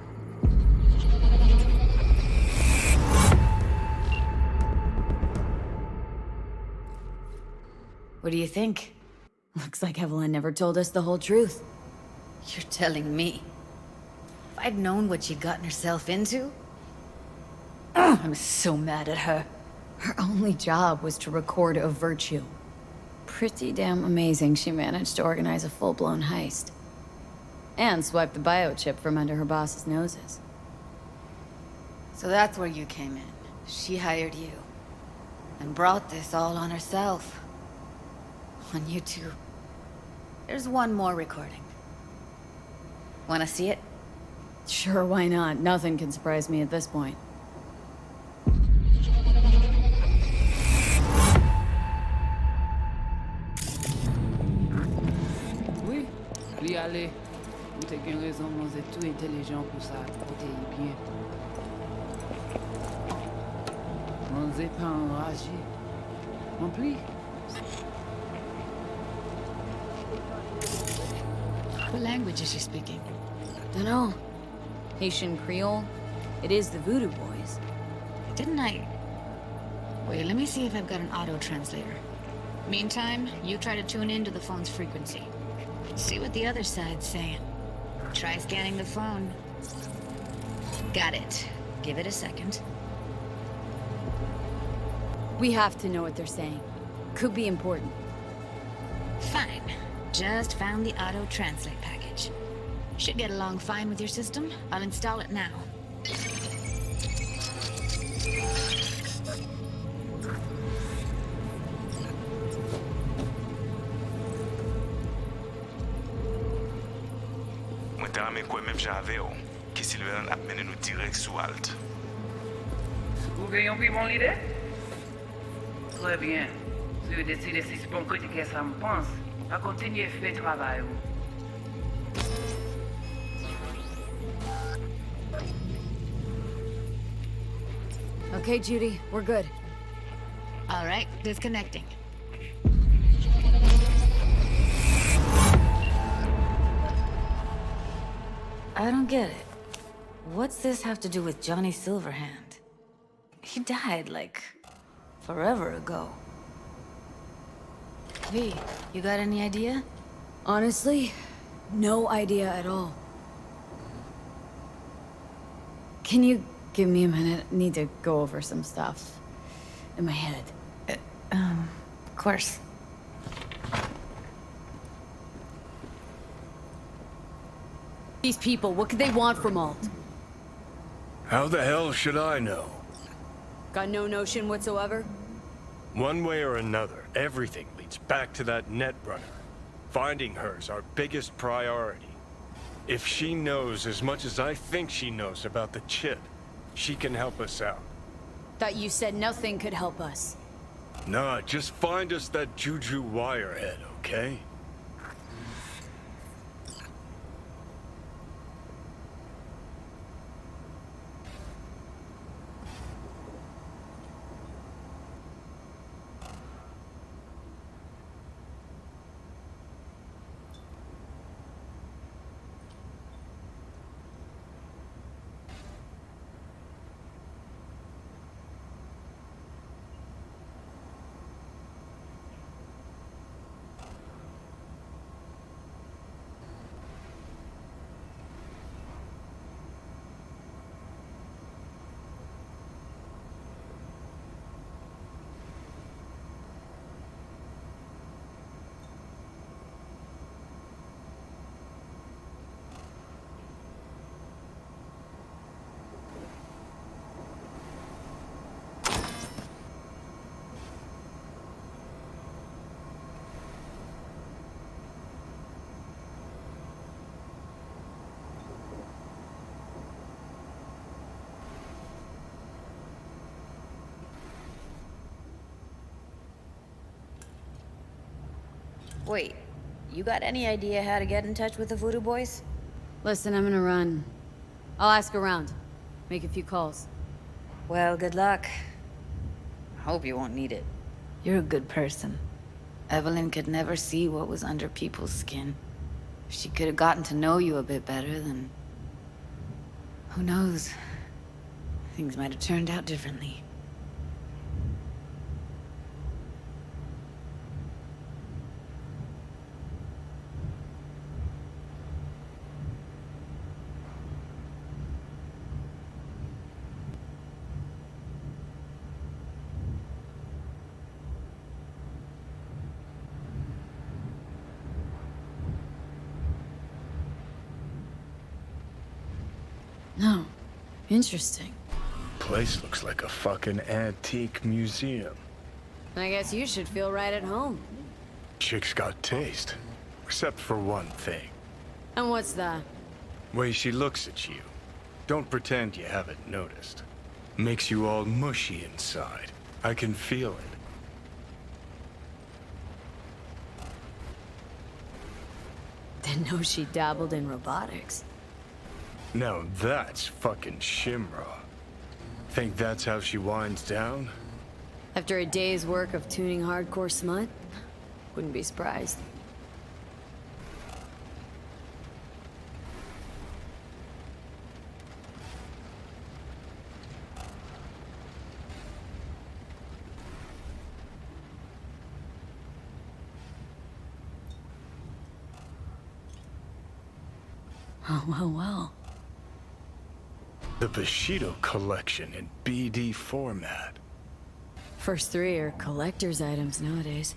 What do you think? Looks like Evelyn never told us the whole truth. You're telling me? If I'd known what she'd gotten herself into... Ugh, I'm so mad at her. Her only job was to record a virtue. Pretty damn amazing she managed to organize a full-blown heist. And swipe the biochip from under her boss's noses. So that's where you came in. She hired you. And brought this all on herself. On you two. There's one more recording. Wanna see it? Sure, why not? Nothing can surprise me at this point. Oui, lui aller. Ou t'as qu'une raison, nous êtes tout intelligents pour ça, côté bien. On n'est pas enragé. Non plus. What language is she speaking? Dunno. Haitian Creole? It is the Voodoo Boys. Didn't I? Wait, let me see if I've got an auto-translator. Meantime, you try to tune into the phone's frequency. See what the other side's saying. Try scanning the phone. Got it. Give it a second. We have to know what they're saying. Could be important. Fine. Just found the auto-translate package. Should get along fine with your system. I'll install it now. Mwen te rame kwen menm jave yo, ki Silveran ap mene nou direk sou alt. Vous gagnez puis mon idée? Très bien. Si vous décidez si c'est bon côté que ça me pense, à continuer à faire le travail. Okay, Judy, we're good. All right, disconnecting. I don't get it. What's this have to do with Johnny Silverhand? He died, like, forever ago. V, you got any idea? Honestly, no idea at all. Can you give me a minute? I need to go over some stuff in my head. Of course. These people, what could they want from Alt? How the hell should I know? Got no notion whatsoever? One way or another, everything leads back to that netrunner. Finding her's our biggest priority. If she knows as much as I think she knows about the chip, she can help us out. Thought you said nothing could help us. Nah, just find us that Juju wirehead, okay? Wait, you got any idea how to get in touch with the Voodoo Boys? Listen, I'm gonna run. I'll ask around. Make a few calls. Well, good luck. Hope you won't need it. You're a good person. Evelyn could never see what was under people's skin. If she could have gotten to know you a bit better, then... who knows? Things might have turned out differently. No. Interesting. Place looks like a fucking antique museum. I guess you should feel right at home. Chick's got taste. Except for one thing. And what's that? Way she looks at you. Don't pretend you haven't noticed. Makes you all mushy inside. I can feel it. Didn't know she dabbled in robotics. Now that's fucking Shimra. Think that's how she winds down? After a day's work of tuning hardcore smut? Wouldn't be surprised. Oh, well. The Bushido collection in BD format. First three are collector's items nowadays.